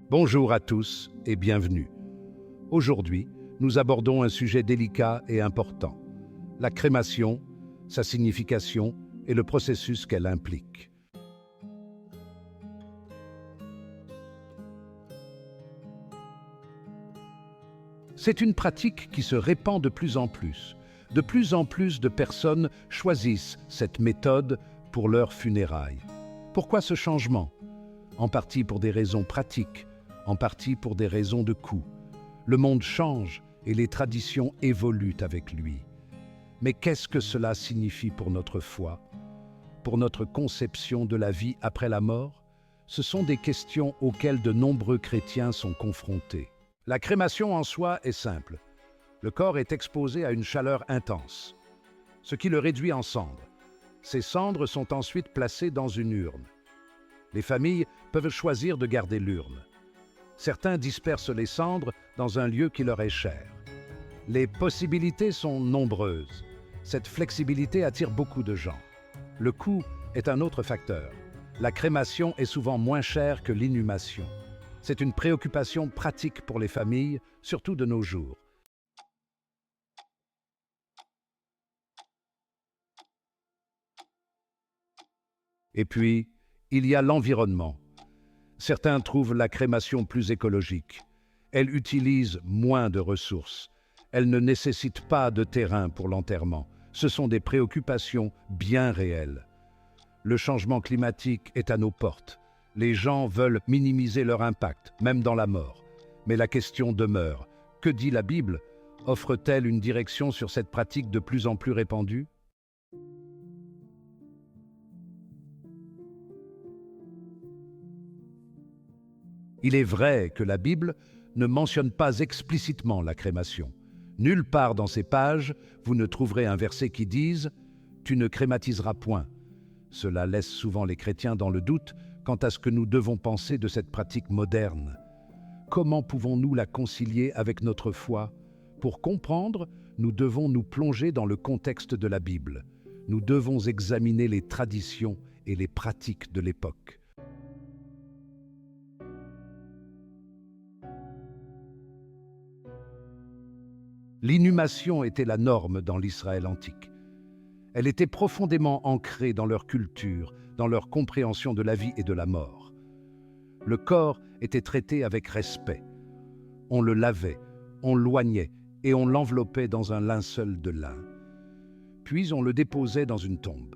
Bonjour à tous et bienvenue. Aujourd'hui, nous abordons un sujet délicat et important, la crémation, sa signification et le processus qu'elle implique. C'est une pratique qui se répand de plus en plus. De plus en plus de personnes choisissent cette méthode pour leurs funérailles. Pourquoi ce changement? En partie pour des raisons pratiques, en partie pour des raisons de coût. Le monde change et les traditions évoluent avec lui. Mais qu'est-ce que cela signifie pour notre foi? Pour notre conception de la vie après la mort? Ce sont des questions auxquelles de nombreux chrétiens sont confrontés. La crémation en soi est simple. Le corps est exposé à une chaleur intense, ce qui le réduit en cendres. Ces cendres sont ensuite placées dans une urne. Les familles peuvent choisir de garder l'urne. Certains dispersent les cendres dans un lieu qui leur est cher. Les possibilités sont nombreuses. Cette flexibilité attire beaucoup de gens. Le coût est un autre facteur. La crémation est souvent moins chère que l'inhumation. C'est une préoccupation pratique pour les familles, surtout de nos jours. Et puis, il y a l'environnement. Certains trouvent la crémation plus écologique. Elle utilise moins de ressources. Elle ne nécessite pas de terrain pour l'enterrement. Ce sont des préoccupations bien réelles. Le changement climatique est à nos portes. Les gens veulent minimiser leur impact, même dans la mort. Mais la question demeure. Que dit la Bible? Offre-t-elle une direction sur cette pratique de plus en plus répandue? Il est vrai que la Bible ne mentionne pas explicitement la crémation. Nulle part dans ces pages, vous ne trouverez un verset qui dise « Tu ne crématiseras point ». Cela laisse souvent les chrétiens dans le doute quant à ce que nous devons penser de cette pratique moderne. Comment pouvons-nous la concilier avec notre foi? Pour comprendre, nous devons nous plonger dans le contexte de la Bible. Nous devons examiner les traditions et les pratiques de l'époque. L'inhumation était la norme dans l'Israël antique. Elle était profondément ancrée dans leur culture, dans leur compréhension de la vie et de la mort. Le corps était traité avec respect. On le lavait, on l'oignait et on l'enveloppait dans un linceul de lin. Puis on le déposait dans une tombe.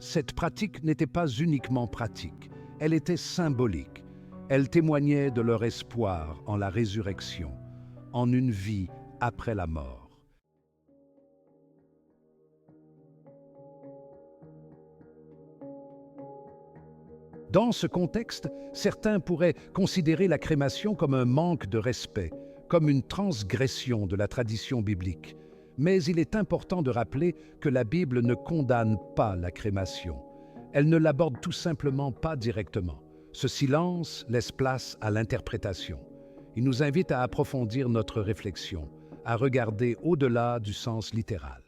Cette pratique n'était pas uniquement pratique, elle était symbolique. Elle témoignait de leur espoir en la résurrection, en une vie après la mort. Dans ce contexte, certains pourraient considérer la crémation comme un manque de respect, comme une transgression de la tradition biblique. Mais il est important de rappeler que la Bible ne condamne pas la crémation. Elle ne l'aborde tout simplement pas directement. Ce silence laisse place à l'interprétation. Il nous invite à approfondir notre réflexion, à regarder au-delà du sens littéral.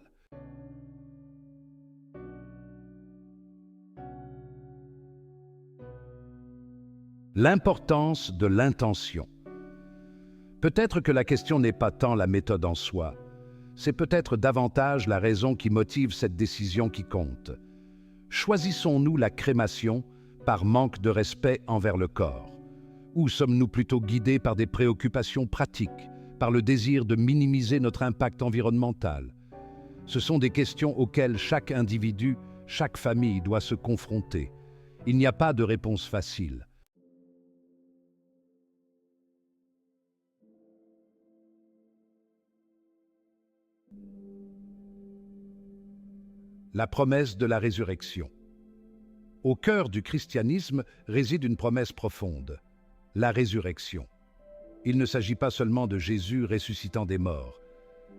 L'importance de l'intention. Peut-être que la question n'est pas tant la méthode en soi, c'est peut-être davantage la raison qui motive cette décision qui compte. Choisissons-nous la crémation par manque de respect envers le corps? Ou sommes-nous plutôt guidés par des préoccupations pratiques, par le désir de minimiser notre impact environnemental? Ce sont des questions auxquelles chaque individu, chaque famille doit se confronter. Il n'y a pas de réponse facile. La promesse de la résurrection. Au cœur du christianisme réside une promesse profonde, la résurrection. Il ne s'agit pas seulement de Jésus ressuscitant des morts,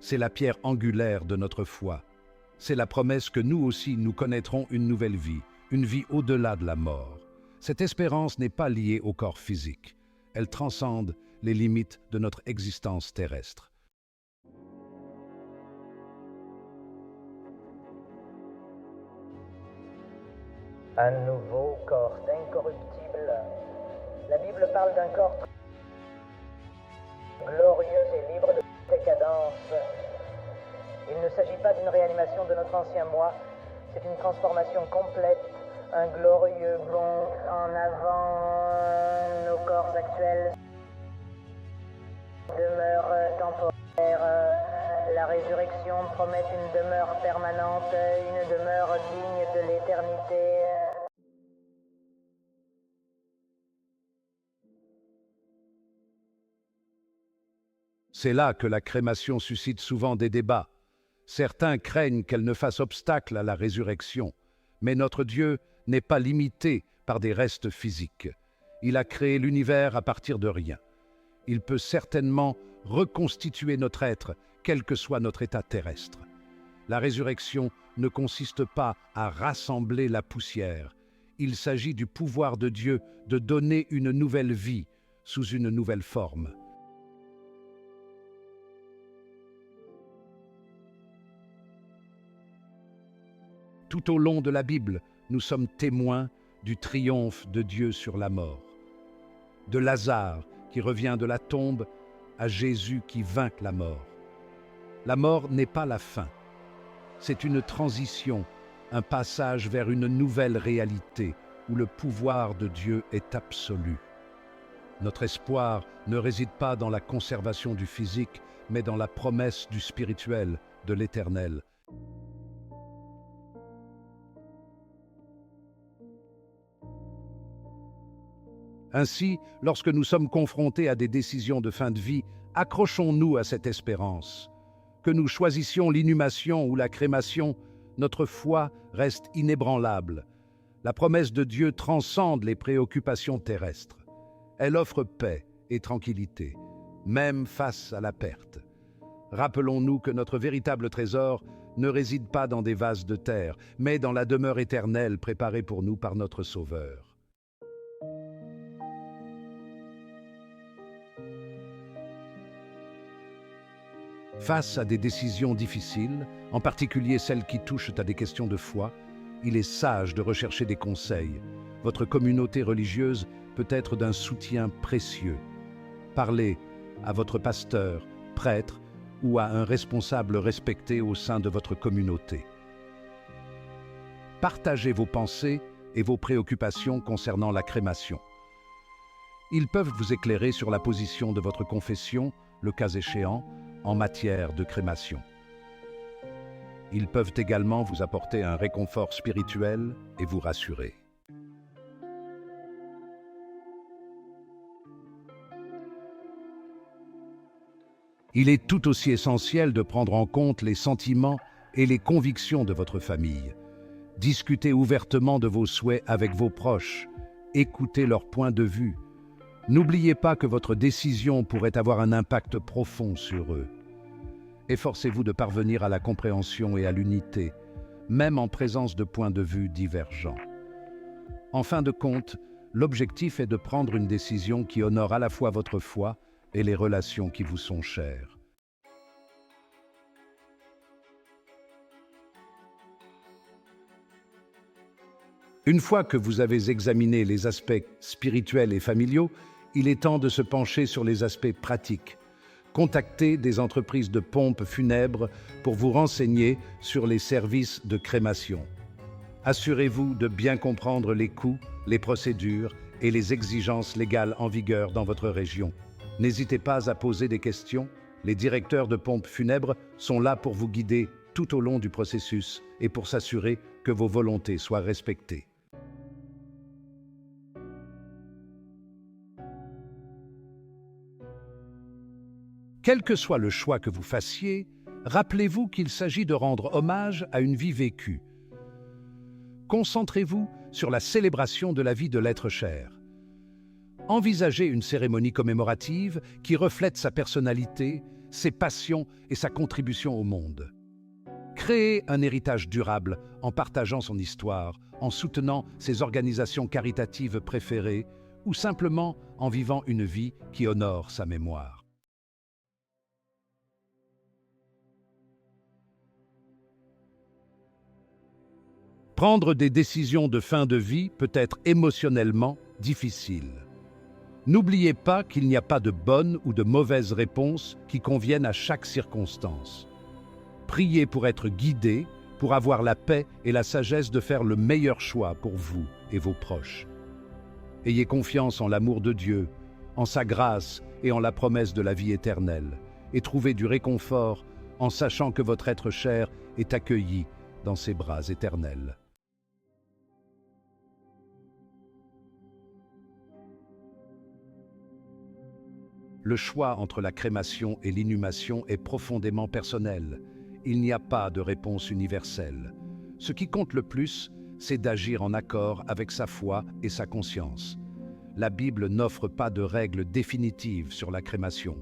c'est la pierre angulaire de notre foi. C'est la promesse que nous aussi nous connaîtrons une nouvelle vie, une vie au-delà de la mort. Cette espérance n'est pas liée au corps physique, elle transcende les limites de notre existence terrestre. Un nouveau corps incorruptible, La Bible parle d'un corps glorieux et libre de décadence. Il ne s'agit pas d'une réanimation de notre ancien moi, c'est une transformation complète, un glorieux bond en avant. Nos corps actuels demeurent temporaires. La résurrection promet une demeure permanente, une demeure digne de l'éternité. C'est là que la crémation suscite souvent des débats. Certains craignent qu'elle ne fasse obstacle à la résurrection, mais notre Dieu n'est pas limité par des restes physiques. Il a créé l'univers à partir de rien. Il peut certainement reconstituer notre être, quel que soit notre état terrestre. La résurrection ne consiste pas à rassembler la poussière. Il s'agit du pouvoir de Dieu de donner une nouvelle vie sous une nouvelle forme. Tout au long de la Bible, nous sommes témoins du triomphe de Dieu sur la mort. De Lazare qui revient de la tombe à Jésus qui vainc la mort. La mort n'est pas la fin. C'est une transition, un passage vers une nouvelle réalité où le pouvoir de Dieu est absolu. Notre espoir ne réside pas dans la conservation du physique, mais dans la promesse du spirituel, de l'éternel. Ainsi, lorsque nous sommes confrontés à des décisions de fin de vie, accrochons-nous à cette espérance. Que nous choisissions l'inhumation ou la crémation, notre foi reste inébranlable. La promesse de Dieu transcende les préoccupations terrestres. Elle offre paix et tranquillité, même face à la perte. Rappelons-nous que notre véritable trésor ne réside pas dans des vases de terre, mais dans la demeure éternelle préparée pour nous par notre Sauveur. Face à des décisions difficiles, en particulier celles qui touchent à des questions de foi, il est sage de rechercher des conseils. Votre communauté religieuse peut être d'un soutien précieux. Parlez à votre pasteur, prêtre ou à un responsable respecté au sein de votre communauté. Partagez vos pensées et vos préoccupations concernant la crémation. Ils peuvent vous éclairer sur la position de votre confession, le cas échéant, en matière de crémation. Ils peuvent également vous apporter un réconfort spirituel et vous rassurer. Il est tout aussi essentiel de prendre en compte les sentiments et les convictions de votre famille. Discutez ouvertement de vos souhaits avec vos proches. Écoutez leur point de vue. N'oubliez pas que votre décision pourrait avoir un impact profond sur eux. Efforcez-vous de parvenir à la compréhension et à l'unité, même en présence de points de vue divergents. En fin de compte, l'objectif est de prendre une décision qui honore à la fois votre foi et les relations qui vous sont chères. Une fois que vous avez examiné les aspects spirituels et familiaux, il est temps de se pencher sur les aspects pratiques. Contactez des entreprises de pompes funèbres pour vous renseigner sur les services de crémation. Assurez-vous de bien comprendre les coûts, les procédures et les exigences légales en vigueur dans votre région. N'hésitez pas à poser des questions. Les directeurs de pompes funèbres sont là pour vous guider tout au long du processus et pour s'assurer que vos volontés soient respectées. Quel que soit le choix que vous fassiez, rappelez-vous qu'il s'agit de rendre hommage à une vie vécue. Concentrez-vous sur la célébration de la vie de l'être cher. Envisagez une cérémonie commémorative qui reflète sa personnalité, ses passions et sa contribution au monde. Créez un héritage durable en partageant son histoire, en soutenant ses organisations caritatives préférées ou simplement en vivant une vie qui honore sa mémoire. Prendre des décisions de fin de vie peut être émotionnellement difficile. N'oubliez pas qu'il n'y a pas de bonne ou de mauvaise réponse qui conviennent à chaque circonstance. Priez pour être guidé, pour avoir la paix et la sagesse de faire le meilleur choix pour vous et vos proches. Ayez confiance en l'amour de Dieu, en sa grâce et en la promesse de la vie éternelle, et trouvez du réconfort en sachant que votre être cher est accueilli dans ses bras éternels. Le choix entre la crémation et l'inhumation est profondément personnel. Il n'y a pas de réponse universelle. Ce qui compte le plus, c'est d'agir en accord avec sa foi et sa conscience. La Bible n'offre pas de règles définitives sur la crémation.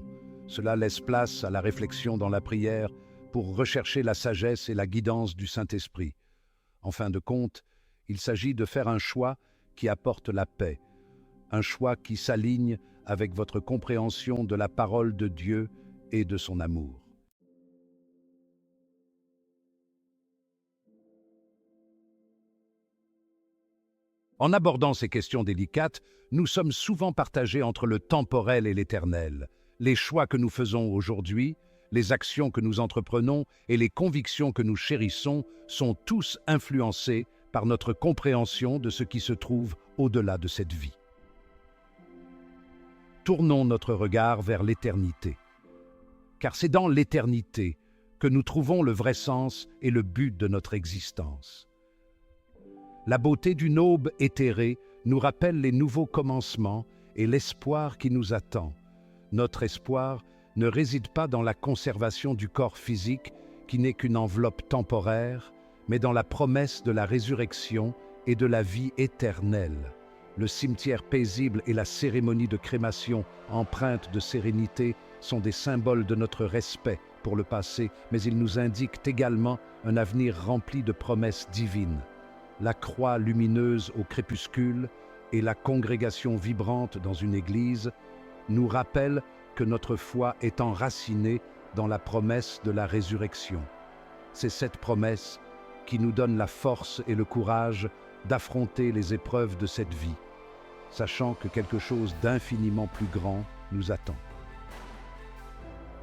Cela laisse place à la réflexion dans la prière pour rechercher la sagesse et la guidance du Saint-Esprit. En fin de compte, il s'agit de faire un choix qui apporte la paix, un choix qui s'aligne avec votre compréhension de la parole de Dieu et de son amour. En abordant ces questions délicates, nous sommes souvent partagés entre le temporel et l'éternel. Les choix que nous faisons aujourd'hui, les actions que nous entreprenons et les convictions que nous chérissons sont tous influencés par notre compréhension de ce qui se trouve au-delà de cette vie. Tournons notre regard vers l'éternité, car c'est dans l'éternité que nous trouvons le vrai sens et le but de notre existence. La beauté d'une aube éthérée nous rappelle les nouveaux commencements et l'espoir qui nous attend. Notre espoir ne réside pas dans la conservation du corps physique, qui n'est qu'une enveloppe temporaire, mais dans la promesse de la résurrection et de la vie éternelle. Le cimetière paisible et la cérémonie de crémation empreinte de sérénité sont des symboles de notre respect pour le passé, mais ils nous indiquent également un avenir rempli de promesses divines. La croix lumineuse au crépuscule et la congrégation vibrante dans une église nous rappellent que notre foi est enracinée dans la promesse de la résurrection. C'est cette promesse qui nous donne la force et le courage d'affronter les épreuves de cette vie, sachant que quelque chose d'infiniment plus grand nous attend.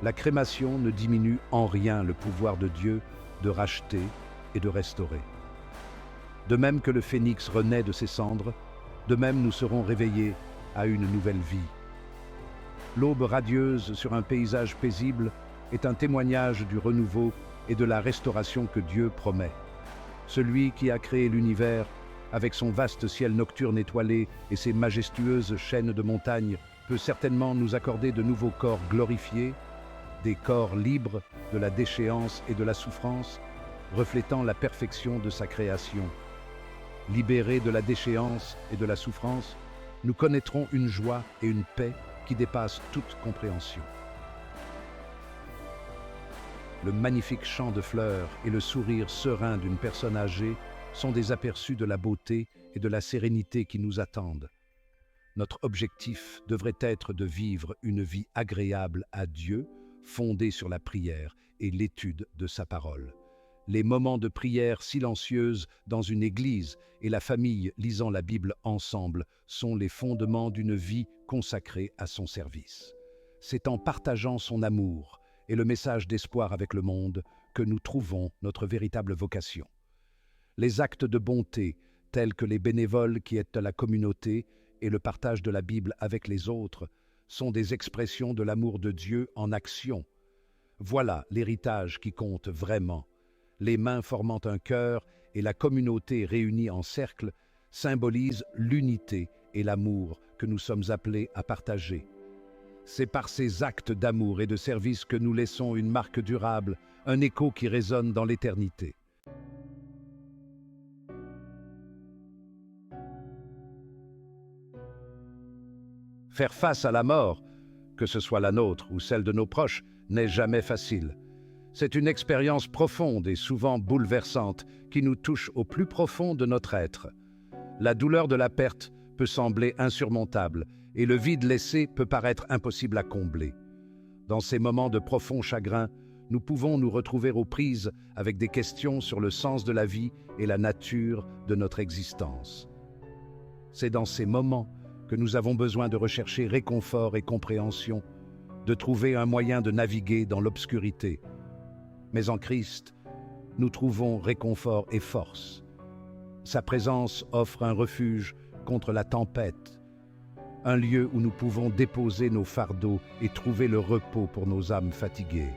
La crémation ne diminue en rien le pouvoir de Dieu de racheter et de restaurer. De même que le phénix renaît de ses cendres, de même nous serons réveillés à une nouvelle vie. L'aube radieuse sur un paysage paisible est un témoignage du renouveau et de la restauration que Dieu promet. Celui qui a créé l'univers, avec son vaste ciel nocturne étoilé et ses majestueuses chaînes de montagnes, peut certainement nous accorder de nouveaux corps glorifiés, des corps libres de la déchéance et de la souffrance, reflétant la perfection de sa création. Libérés de la déchéance et de la souffrance, nous connaîtrons une joie et une paix qui dépassent toute compréhension. Le magnifique champ de fleurs et le sourire serein d'une personne âgée sont des aperçus de la beauté et de la sérénité qui nous attendent. Notre objectif devrait être de vivre une vie agréable à Dieu, fondée sur la prière et l'étude de sa parole. Les moments de prière silencieuse dans une église et la famille lisant la Bible ensemble sont les fondements d'une vie consacrée à son service. C'est en partageant son amour et le message d'espoir avec le monde que nous trouvons notre véritable vocation. Les actes de bonté, tels que les bénévoles qui aident la communauté et le partage de la Bible avec les autres, sont des expressions de l'amour de Dieu en action. Voilà l'héritage qui compte vraiment. Les mains formant un cœur et la communauté réunie en cercle symbolisent l'unité et l'amour que nous sommes appelés à partager. C'est par ces actes d'amour et de service que nous laissons une marque durable, un écho qui résonne dans l'éternité. Faire face à la mort, que ce soit la nôtre ou celle de nos proches, n'est jamais facile. C'est une expérience profonde et souvent bouleversante qui nous touche au plus profond de notre être. La douleur de la perte peut sembler insurmontable et le vide laissé peut paraître impossible à combler. Dans ces moments de profond chagrin, nous pouvons nous retrouver aux prises avec des questions sur le sens de la vie et la nature de notre existence. C'est dans ces moments que nous avons besoin de rechercher réconfort et compréhension, de trouver un moyen de naviguer dans l'obscurité. Mais en Christ, nous trouvons réconfort et force. Sa présence offre un refuge contre la tempête, un lieu où nous pouvons déposer nos fardeaux et trouver le repos pour nos âmes fatiguées.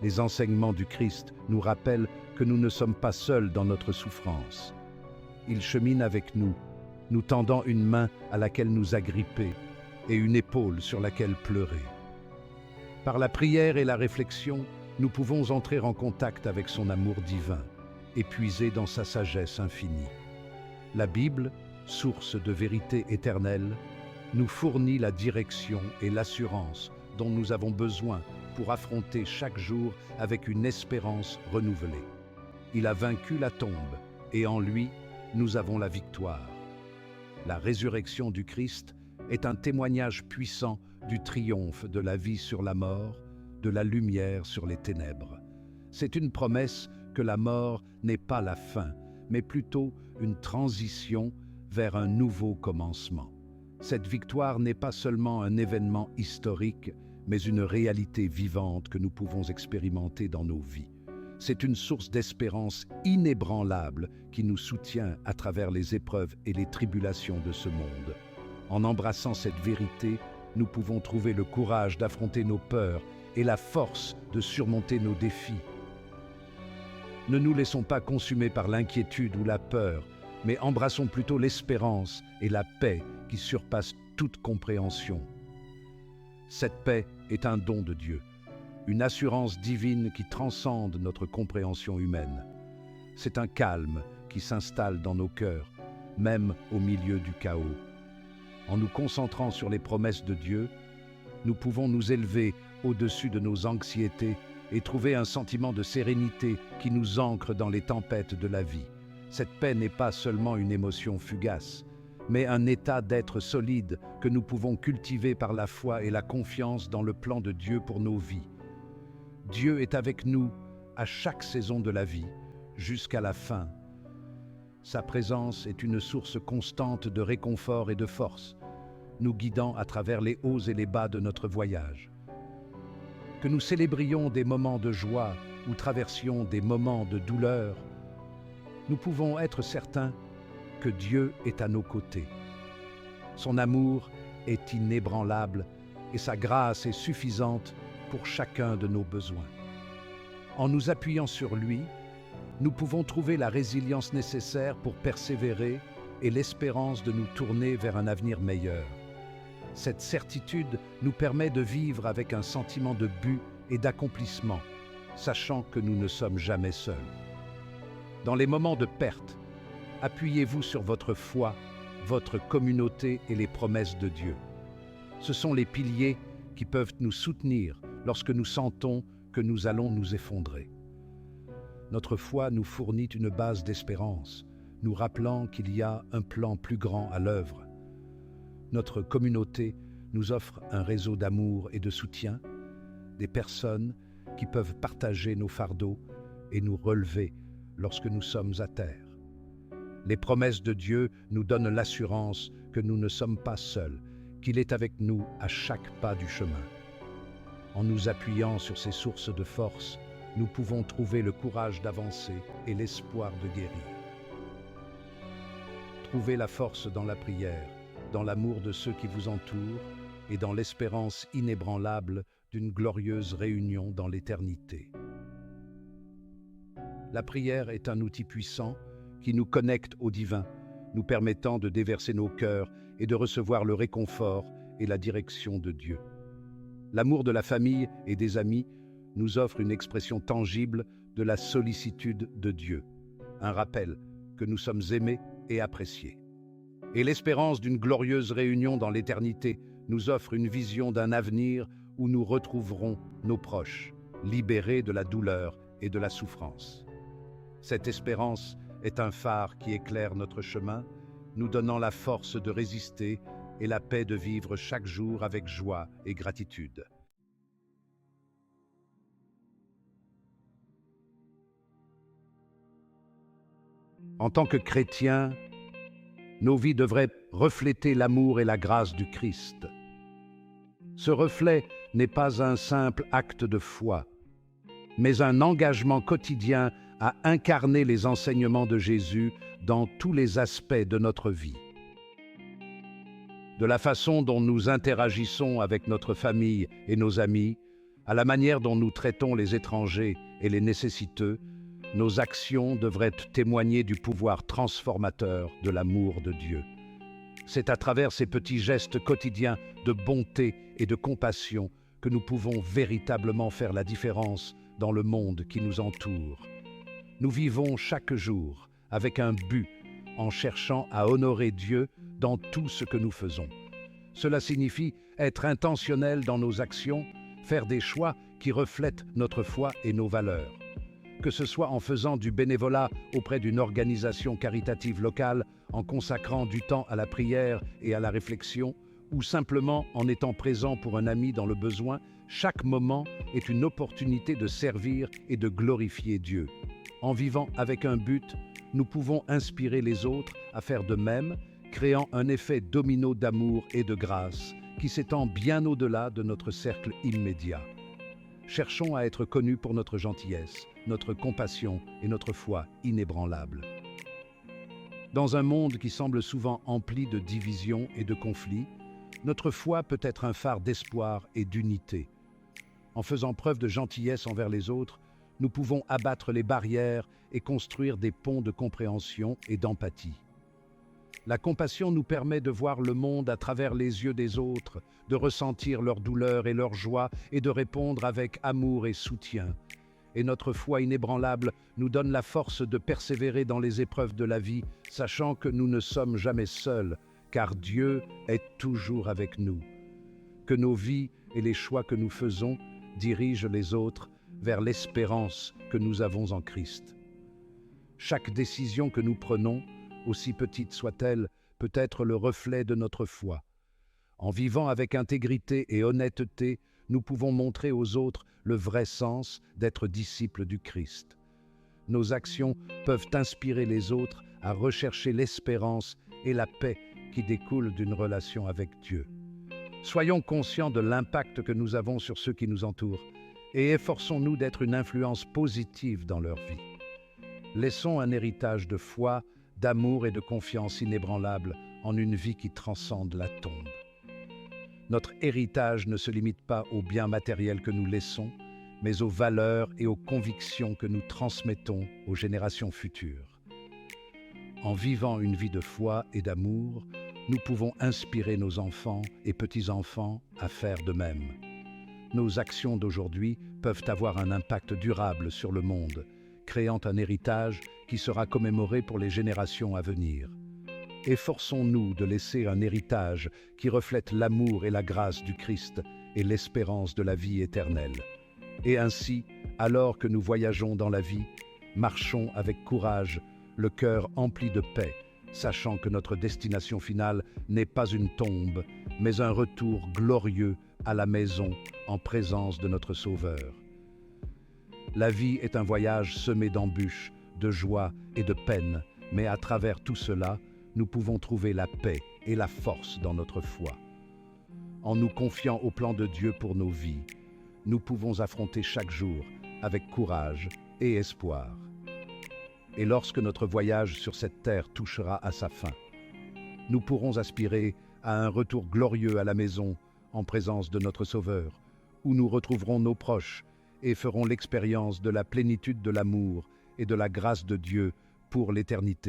Les enseignements du Christ nous rappellent que nous ne sommes pas seuls dans notre souffrance. Il chemine avec nous, nous tendant une main à laquelle nous agripper et une épaule sur laquelle pleurer. Par la prière et la réflexion, nous pouvons entrer en contact avec son amour divin et puiser dans sa sagesse infinie. La Bible, source de vérité éternelle, nous fournit la direction et l'assurance dont nous avons besoin pour affronter chaque jour avec une espérance renouvelée. Il a vaincu la tombe et en lui, nous avons la victoire. La résurrection du Christ est un témoignage puissant du triomphe de la vie sur la mort, de la lumière sur les ténèbres. C'est une promesse que la mort n'est pas la fin, mais plutôt une transition vers un nouveau commencement. Cette victoire n'est pas seulement un événement historique, mais une réalité vivante que nous pouvons expérimenter dans nos vies. C'est une source d'espérance inébranlable qui nous soutient à travers les épreuves et les tribulations de ce monde. En embrassant cette vérité, nous pouvons trouver le courage d'affronter nos peurs et la force de surmonter nos défis. Ne nous laissons pas consumer par l'inquiétude ou la peur, mais embrassons plutôt l'espérance et la paix qui surpassent toute compréhension. Cette paix est un don de Dieu, une assurance divine qui transcende notre compréhension humaine. C'est un calme qui s'installe dans nos cœurs, même au milieu du chaos. En nous concentrant sur les promesses de Dieu, nous pouvons nous élever au-dessus de nos anxiétés et trouver un sentiment de sérénité qui nous ancre dans les tempêtes de la vie. Cette paix n'est pas seulement une émotion fugace, mais un état d'être solide que nous pouvons cultiver par la foi et la confiance dans le plan de Dieu pour nos vies. Dieu est avec nous à chaque saison de la vie, jusqu'à la fin. Sa présence est une source constante de réconfort et de force, nous guidant à travers les hauts et les bas de notre voyage. Que nous célébrions des moments de joie ou traversions des moments de douleur, nous pouvons être certains que Dieu est à nos côtés. Son amour est inébranlable et sa grâce est suffisante pour chacun de nos besoins. En nous appuyant sur lui, nous pouvons trouver la résilience nécessaire pour persévérer et l'espérance de nous tourner vers un avenir meilleur. Cette certitude nous permet de vivre avec un sentiment de but et d'accomplissement, sachant que nous ne sommes jamais seuls. Dans les moments de perte, appuyez-vous sur votre foi, votre communauté et les promesses de Dieu. Ce sont les piliers qui peuvent nous soutenir lorsque nous sentons que nous allons nous effondrer. Notre foi nous fournit une base d'espérance, nous rappelant qu'il y a un plan plus grand à l'œuvre. Notre communauté nous offre un réseau d'amour et de soutien, des personnes qui peuvent partager nos fardeaux et nous relever lorsque nous sommes à terre. Les promesses de Dieu nous donnent l'assurance que nous ne sommes pas seuls, qu'il est avec nous à chaque pas du chemin. En nous appuyant sur ces sources de force, nous pouvons trouver le courage d'avancer et l'espoir de guérir. Trouvez la force dans la prière, dans l'amour de ceux qui vous entourent et dans l'espérance inébranlable d'une glorieuse réunion dans l'éternité. La prière est un outil puissant qui nous connecte au divin, nous permettant de déverser nos cœurs et de recevoir le réconfort et la direction de Dieu. L'amour de la famille et des amis nous offre une expression tangible de la sollicitude de Dieu, un rappel que nous sommes aimés et appréciés. Et l'espérance d'une glorieuse réunion dans l'éternité nous offre une vision d'un avenir où nous retrouverons nos proches, libérés de la douleur et de la souffrance. Cette espérance est un phare qui éclaire notre chemin, nous donnant la force de résister et la paix de vivre chaque jour avec joie et gratitude. En tant que chrétiens, Nos vies devraient refléter l'amour et la grâce du Christ. Ce reflet n'est pas un simple acte de foi, mais un engagement quotidien à incarner les enseignements de Jésus dans tous les aspects de notre vie. De la façon dont nous interagissons avec notre famille et nos amis, à la manière dont nous traitons les étrangers et les nécessiteux, nos actions devraient témoigner du pouvoir transformateur de l'amour de Dieu. C'est à travers ces petits gestes quotidiens de bonté et de compassion que nous pouvons véritablement faire la différence dans le monde qui nous entoure. Nous vivons chaque jour avec un but, en cherchant à honorer Dieu dans tout ce que nous faisons. Cela signifie être intentionnel dans nos actions, faire des choix qui reflètent notre foi et nos valeurs. Que ce soit en faisant du bénévolat auprès d'une organisation caritative locale, en consacrant du temps à la prière et à la réflexion, ou simplement en étant présent pour un ami dans le besoin, chaque moment est une opportunité de servir et de glorifier Dieu. En vivant avec un but, nous pouvons inspirer les autres à faire de même, créant un effet domino d'amour et de grâce qui s'étend bien au-delà de notre cercle immédiat. Cherchons à être connus pour notre gentillesse, notre compassion et notre foi inébranlable. Dans un monde qui semble souvent empli de divisions et de conflits, notre foi peut être un phare d'espoir et d'unité. En faisant preuve de gentillesse envers les autres, nous pouvons abattre les barrières et construire des ponts de compréhension et d'empathie. La compassion nous permet de voir le monde à travers les yeux des autres, de ressentir leur douleur et leur joie et de répondre avec amour et soutien. Et notre foi inébranlable nous donne la force de persévérer dans les épreuves de la vie, sachant que nous ne sommes jamais seuls, car Dieu est toujours avec nous. Que nos vies et les choix que nous faisons dirigent les autres vers l'espérance que nous avons en Christ. Chaque décision que nous prenons, aussi petite soit-elle, peut être le reflet de notre foi. En vivant avec intégrité et honnêteté, nous pouvons montrer aux autres le vrai sens d'être disciples du Christ. Nos actions peuvent inspirer les autres à rechercher l'espérance et la paix qui découlent d'une relation avec Dieu. Soyons conscients de l'impact que nous avons sur ceux qui nous entourent et efforçons-nous d'être une influence positive dans leur vie. Laissons un héritage de foi, d'amour et de confiance inébranlable en une vie qui transcende la tombe. Notre héritage ne se limite pas aux biens matériels que nous laissons, mais aux valeurs et aux convictions que nous transmettons aux générations futures. En vivant une vie de foi et d'amour, nous pouvons inspirer nos enfants et petits-enfants à faire de même. Nos actions d'aujourd'hui peuvent avoir un impact durable sur le monde, créant un héritage qui sera commémoré pour les générations à venir. Efforçons-nous de laisser un héritage qui reflète l'amour et la grâce du Christ et l'espérance de la vie éternelle. Et ainsi, alors que nous voyageons dans la vie, marchons avec courage, le cœur empli de paix, sachant que notre destination finale n'est pas une tombe, mais un retour glorieux à la maison en présence de notre Sauveur. La vie est un voyage semé d'embûches, de joie et de peine, mais à travers tout cela, nous pouvons trouver la paix et la force dans notre foi. En nous confiant au plan de Dieu pour nos vies, nous pouvons affronter chaque jour avec courage et espoir. Et lorsque notre voyage sur cette terre touchera à sa fin, nous pourrons aspirer à un retour glorieux à la maison en présence de notre Sauveur, où nous retrouverons nos proches et ferons l'expérience de la plénitude de l'amour et de la grâce de Dieu pour l'éternité.